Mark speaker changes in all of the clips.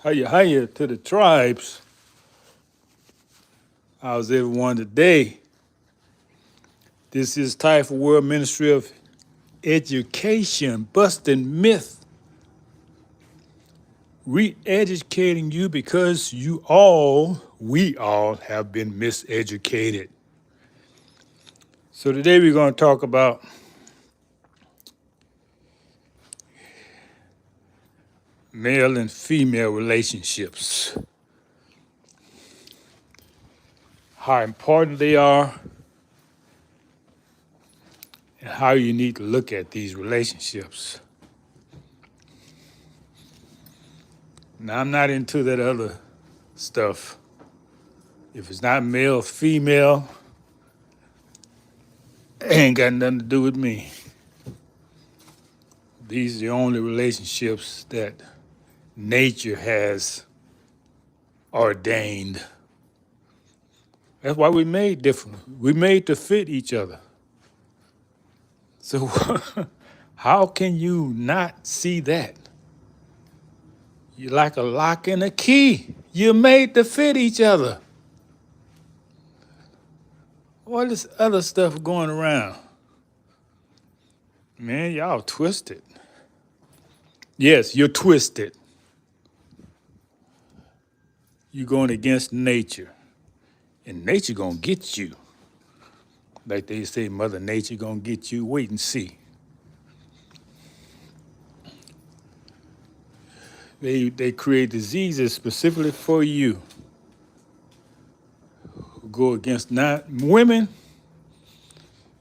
Speaker 1: Hiya to the tribes. How's everyone today? This is TAIFA World Ministry of Education, busting myth, re-educating you because we all have been miseducated. So today we're going to talk about male and female relationships, how important they are, and how you need to look at these relationships. Now, I'm not into that other stuff. If it's not male, female, it ain't got nothing to do with me. These are the only relationships that nature has ordained. That's why we made different. We made to fit each other. So how can you not see that? You're like a lock and a key. You're made to fit each other. What is other stuff going around? Man, y'all twisted. Yes, you're twisted. You're going against nature. And nature gonna get you. Like they say, Mother Nature gonna get you. Wait and see. They create diseases specifically for you. Go against not women.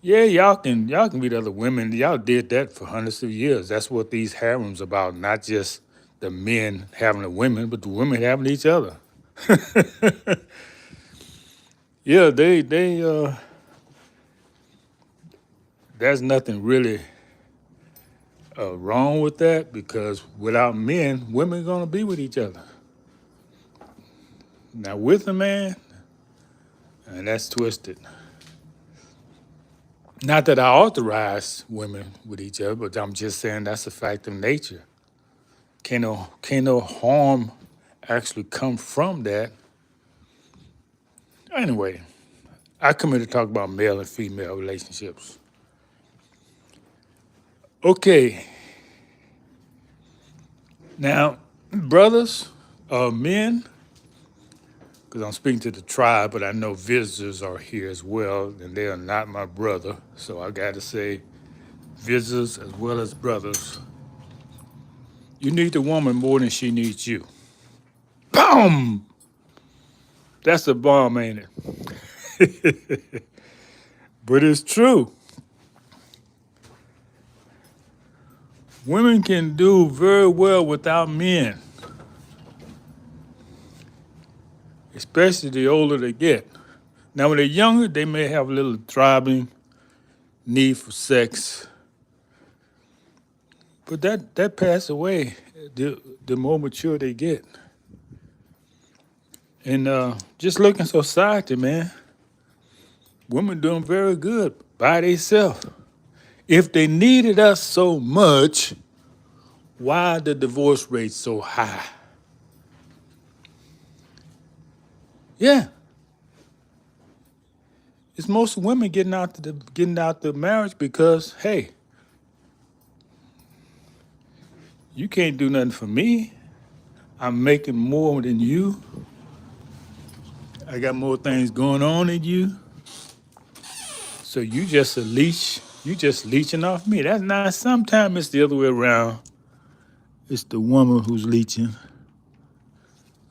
Speaker 1: Yeah, y'all can beat other women. Y'all did that for hundreds of years. That's what these harems about. Not just the men having the women, but the women having each other. Yeah, they there's nothing really wrong with that because without men, women are gonna be with each other. Now with a man, and that's twisted. Not that I authorize women with each other, but I'm just saying that's a fact of nature. Can no harm actually come from that? Anyway, I come here to talk about male and female relationships. Okay, now, brothers, men, because I'm speaking to the tribe, but I know visitors are here as well, and they are not my brother, so I got to say visitors as well as brothers. You need the woman more than she needs you. Boom! That's a bomb, ain't it? But it's true. Women can do very well without men, especially the older they get. Now, when they're younger, they may have a little throbbing need for sex, but that passes away the more mature they get. And just look in society, man, women doing very good by themselves. If they needed us so much, why are the divorce rates so high? Yeah, it's most women getting out the marriage because hey, you can't do nothing for me. I'm making more than you. I got more things going on than you. So you just a leech. You just leeching off me. That's not. Sometimes it's the other way around. It's the woman who's leeching,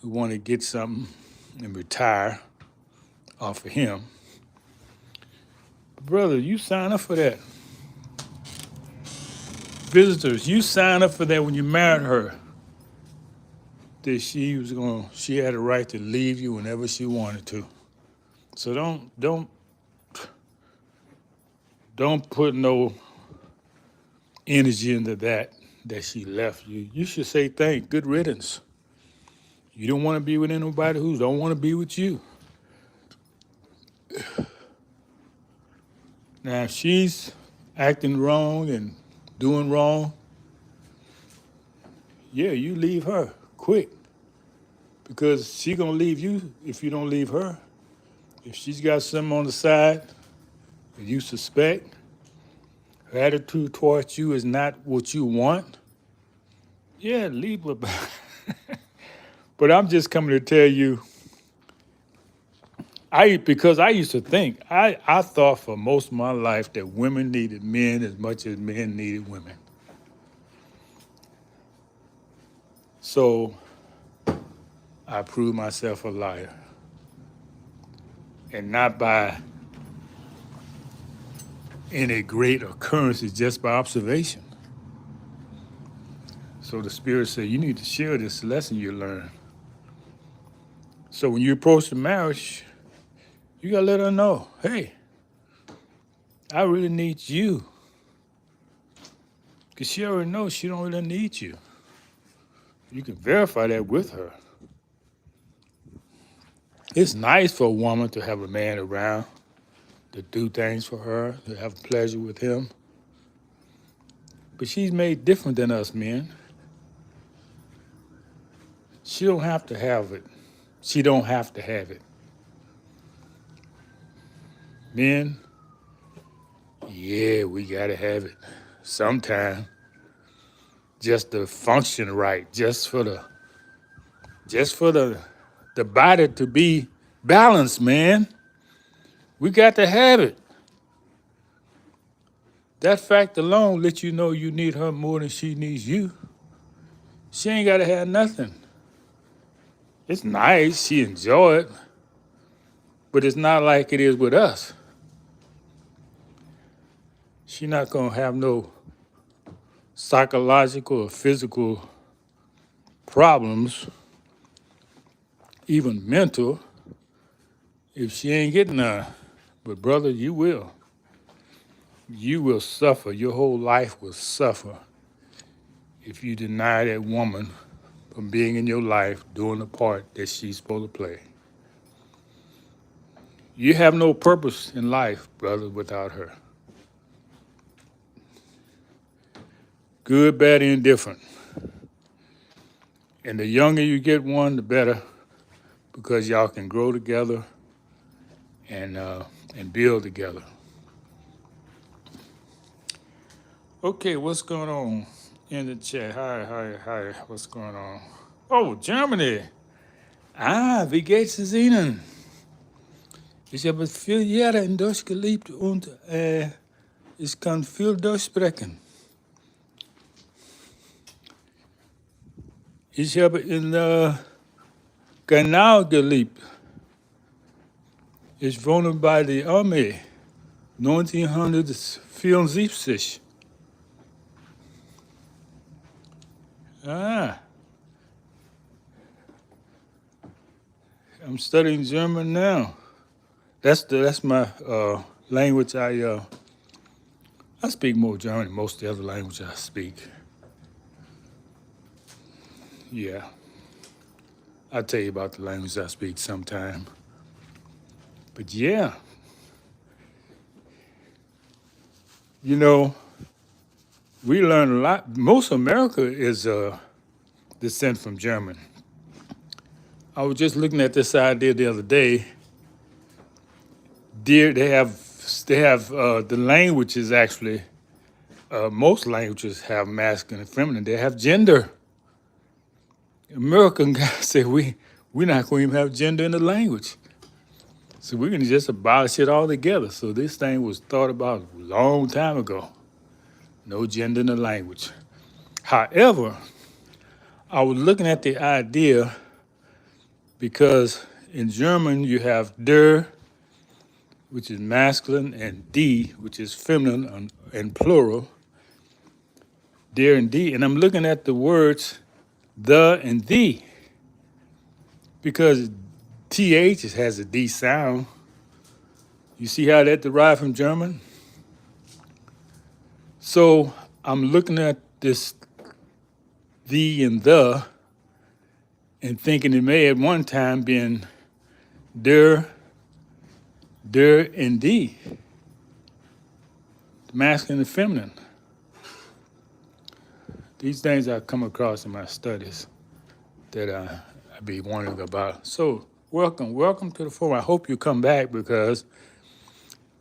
Speaker 1: who want to get something and retire off of him. Brother, you sign up for that. Visitors, you sign up for that when you married her. That she had a right to leave you whenever she wanted to. So don't put no energy into that she left you. You should say thank, good riddance. You don't want to be with anybody who don't want to be with you. Now, if she's acting wrong and doing wrong, yeah, you leave her quick. because she gonna leave you if you don't leave her. If she's got something on the side that you suspect, her attitude towards you is not what you want, yeah, leave her. But I'm just coming to tell you, because I used to think, I thought for most of my life that women needed men as much as men needed women. So I proved myself a liar. And not by any great occurrences, just by observation. So the Spirit said, you need to share this lesson you learned. So when you approach the marriage, you got to let her know, hey, I really need you. Because she already knows she don't really need you. You can verify that with her. It's nice for a woman to have a man around, to do things for her, to have pleasure with him. But she's made different than us men. She don't have to have it. She don't have to have it. Men, yeah, we gotta have it. Sometime, just to function right, just for the body to be balanced, man. We got to have it. That fact alone lets you know you need her more than she needs you. She ain't gotta have nothing. It's nice, she enjoy it, but it's not like it is with us. She not gonna have no psychological or physical problems, even mental, if she ain't getting none. But brother, you will. You will suffer. Your whole life will suffer if you deny that woman from being in your life doing the part that she's supposed to play. You have no purpose in life, brother, without her. Good, bad, indifferent. And the younger you get one, the better, because y'all can grow together and build together. Okay, what's going on in the chat? Hi, what's going on? Oh, Germany. Wie geht es Ihnen? Ich habe 4 Jahre in Deutsch gelebt und ich kann viel Deutsch sprechen. Ich habe in Ghana gelebt. Ich wohne bei der Armee 1974. I'm studying German now. That's my language. I speak more German than most of the other languages I speak. Yeah. I'll tell you about the language I speak sometime. But yeah. You know, we learn a lot. Most of America is descent from German. I was just looking at this idea the other day. They have the languages actually. Most languages have masculine and feminine. They have gender. American guys say we're not going to even have gender in the language. So we're going to just abolish it altogether. So this thing was thought about a long time ago. No gender in the language. However, I was looking at the idea because in German you have der, which is masculine, and die, which is feminine and plural. Der and die. And I'm looking at the words the and thee because th has a D sound. You see how that derived from German? So I'm looking at this thee and the and thinking it may at one time been der and die, the masculine and feminine. These things I come across in my studies that I'd be wondering about. So, welcome to the forum. I hope you come back because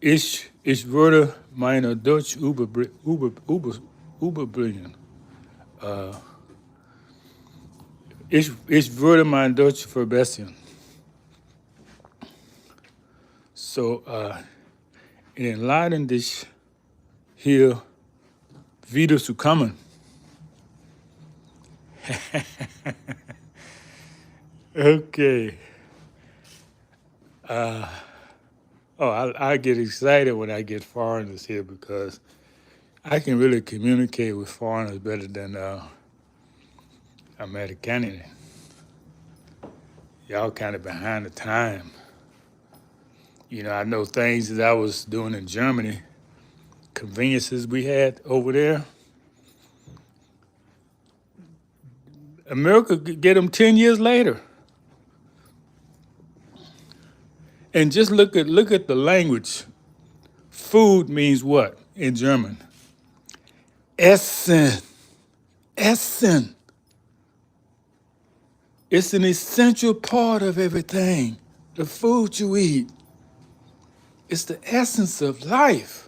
Speaker 1: ich würde meine Deutsch überbringen. Ich würde mein Deutsch verbessern. So, in laden dich hier wieder zu kommen. Okay. I get excited when I get foreigners here because I can really communicate with foreigners better than Americans. Y'all kind of behind the time. You know, I know things that I was doing in Germany, conveniences we had over there. America could get them 10 years later. And just look at the language. Food means what in German? Essen. Essen. It's an essential part of everything. The food you eat. It's the essence of life.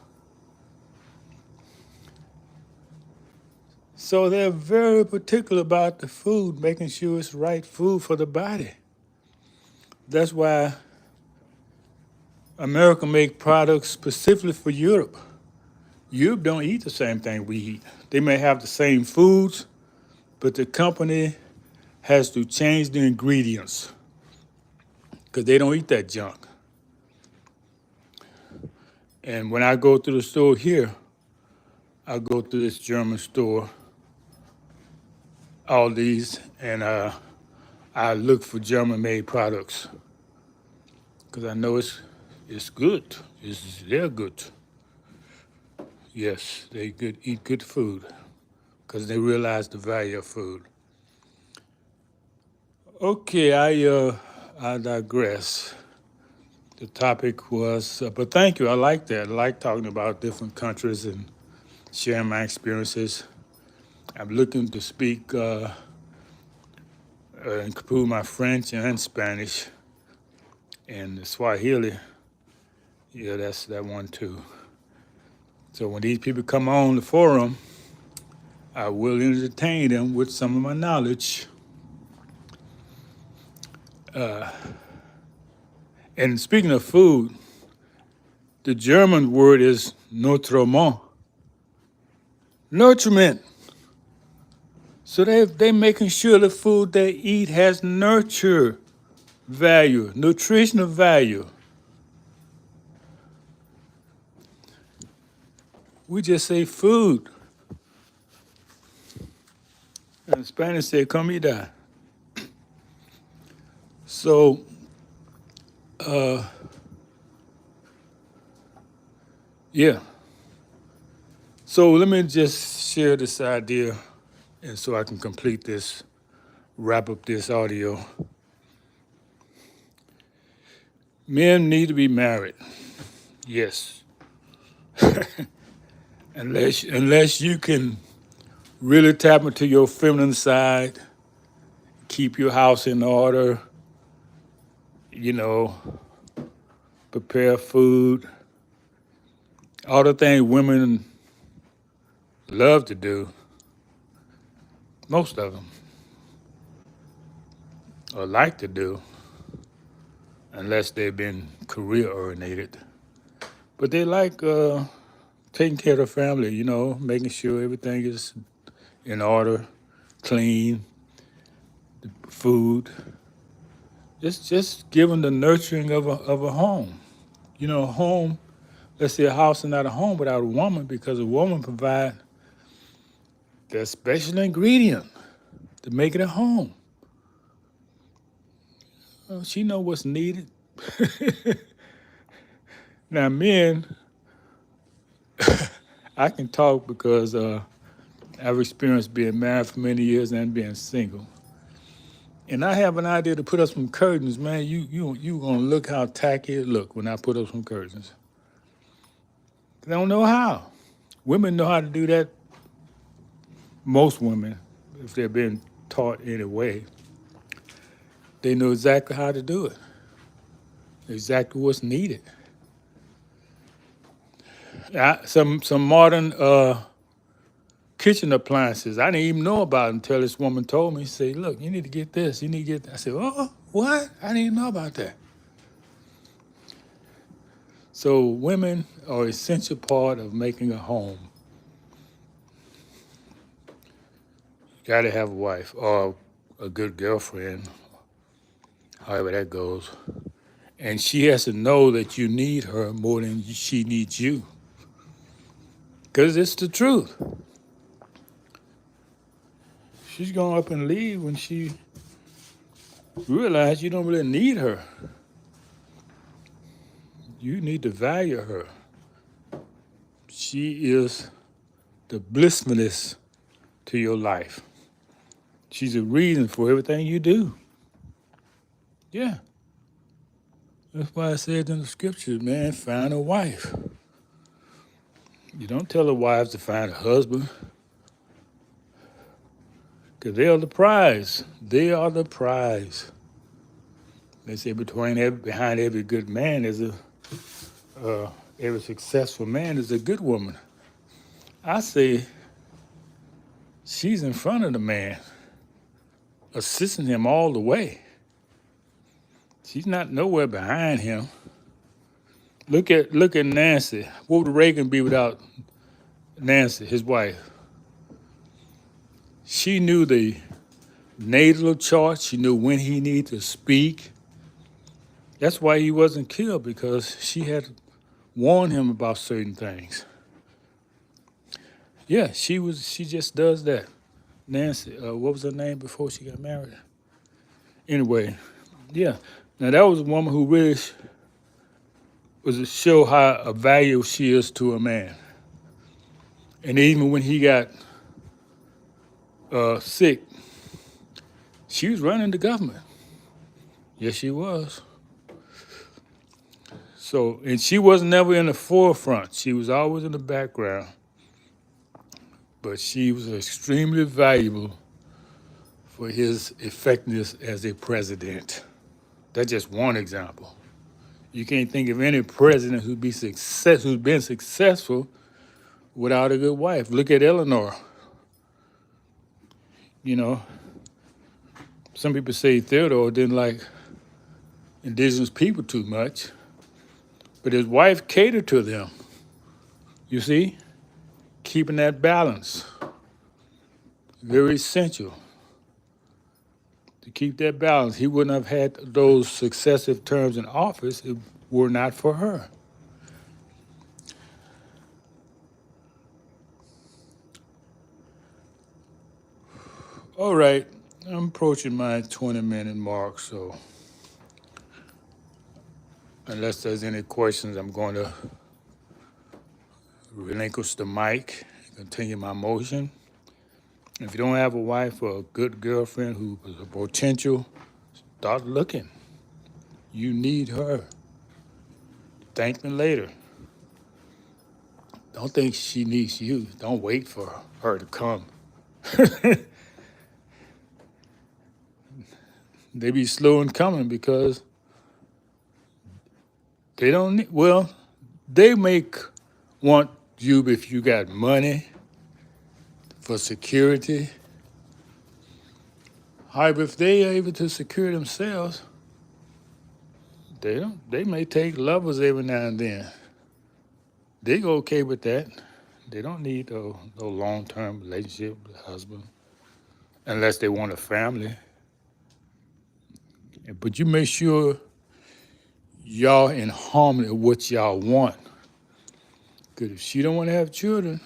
Speaker 1: So they're very particular about the food, making sure it's right food for the body. That's why America make products specifically for Europe. Europe don't eat the same thing we eat. They may have the same foods, but the company has to change the ingredients because they don't eat that junk. And when I go to the store here, I go to this German store, all these, and I look for German-made products because I know it's good. They're good. Yes, they eat good food because they realize the value of food. Okay, I digress. The topic was, but thank you. I like that. I like talking about different countries and sharing my experiences. I'm looking to speak and improve my French and Spanish and Swahili. Yeah, that's that one too. So when these people come on the forum, I will entertain them with some of my knowledge. And speaking of food, the German word is Nutriment. Nutriment. So they making sure the food they eat has nurture value, nutritional value. We just say food. And Spanish say comida. So, yeah. So let me just share this idea, and so I can complete this, wrap up this audio. Men need to be married. Yes. unless you can really tap into your feminine side, keep your house in order, you know, prepare food, all the things women love to do, most of them, or like to do, unless they've been career-oriented. But they like taking care of the family, you know, making sure everything is in order, clean, food. Just giving the nurturing of a home. You know, a home, let's say a house is not a home without a woman because a woman provides that special ingredient to make it a home. Well, she know what's needed. Now, men, I can talk because I've experienced being married for many years and being single. And I have an idea to put up some curtains, man. You gonna look how tacky it look when I put up some curtains. They don't know how. Women know how to do that. Most women, if they're being taught any way. They know exactly how to do it, exactly what's needed. Some modern kitchen appliances I didn't even know about until this woman told me. She said, "Look, you need to get this. You need to get that." I said, "Oh, what? I didn't even know about that." So women are an essential part of making a home. You got to have a wife or a good girlfriend, however that goes. And she has to know that you need her more than she needs you. Because it's the truth. She's going up and leave when she realizes you don't really need her. You need to value her. She is the blissfulness to your life. She's a reason for everything you do. Yeah. That's why I said in the scriptures, man, find a wife. You don't tell the wives to find a husband, because they are the prize. They are the prize. They say behind every good man is every successful man is a good woman. I say she's in front of the man, assisting him all the way. She's not nowhere behind him. Look at Nancy. What would Reagan be without Nancy, his wife? She knew the natal chart. She knew when he needed to speak. That's why he wasn't killed, because she had warned him about certain things. Yeah, she just does that. Nancy, what was her name before she got married? Anyway, yeah. Now that was a woman who really was to show how a value she is to a man. And even when he got sick, she was running the government. Yes, she was. So, and she was never in the forefront. She was always in the background. But she was extremely valuable for his effectiveness as a president. That's just one example. You can't think of any president who's been successful without a good wife. Look at Eleanor. You know, some people say Theodore didn't like indigenous people too much, but his wife catered to them. You see, keeping that balance, very essential to keep that balance. He wouldn't have had those successive terms in office if it were not for her. All right, I'm approaching my 20-minute mark, so unless there's any questions, I'm going to relinquish the mic and continue my motion. If you don't have a wife or a good girlfriend who is a potential, start looking. You need her. Thank me later. Don't think she needs you. Don't wait for her to come. They be slow in coming because they don't need, well, they want you if you got money for security. However, if they are able to secure themselves, they may take lovers every now and then. They go okay with that. They don't need no long-term relationship with a husband unless they want a family. But you make sure y'all in harmony with what y'all want. Because if she don't want to have children,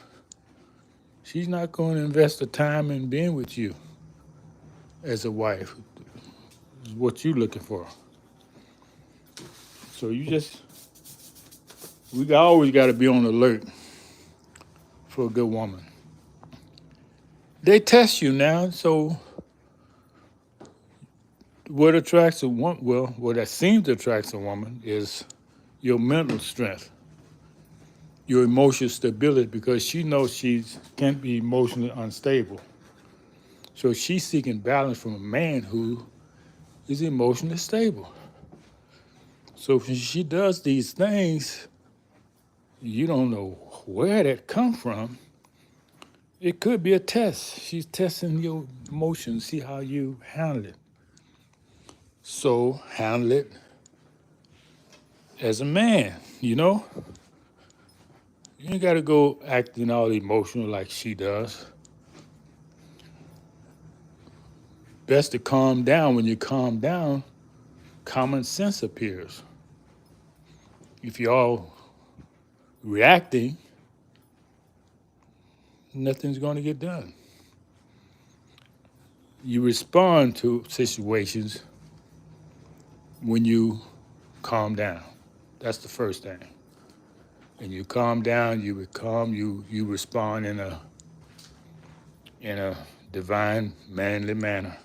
Speaker 1: she's not going to invest the time in being with you as a wife. Is what you're looking for. So we always got to be on alert for a good woman. They test you now, so what attracts a woman, well, what that seems to attract a woman is your mental strength, your emotional stability, because she knows she can't be emotionally unstable. So she's seeking balance from a man who is emotionally stable. So when she does these things, you don't know where that come from. It could be a test. She's testing your emotions, see how you handle it. So handle it as a man, you know? You ain't got to go acting all emotional like she does. Best to calm down. When you calm down, common sense appears. If you're all reacting, nothing's going to get done. You respond to situations when you calm down. That's the first thing. And you calm down, you respond in a divine, manly manner.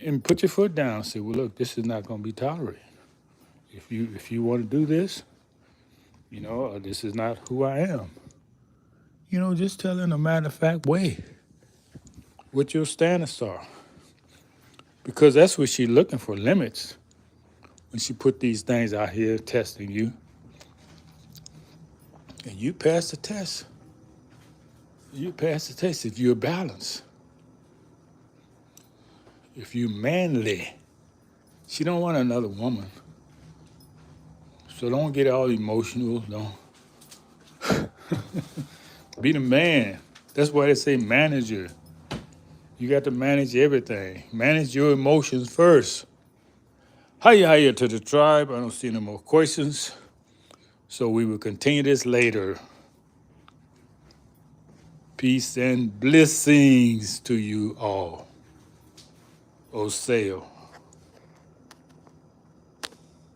Speaker 1: And put your foot down. Say, well, look, this is not going to be tolerated. If you want to do this, this is not who I am. Just tell in a matter of fact way what your standards are. Because that's what she's looking for, limits. When she put these things out here testing you, and you pass the test. You pass the test if you're balanced. If you're manly. She don't want another woman. So don't get all emotional. Don't be the man. That's why they say manager. You got to manage everything. Manage your emotions first. Hiya to the tribe. I don't see no more questions. So we will continue this later. Peace and blessings to you all. Oseo.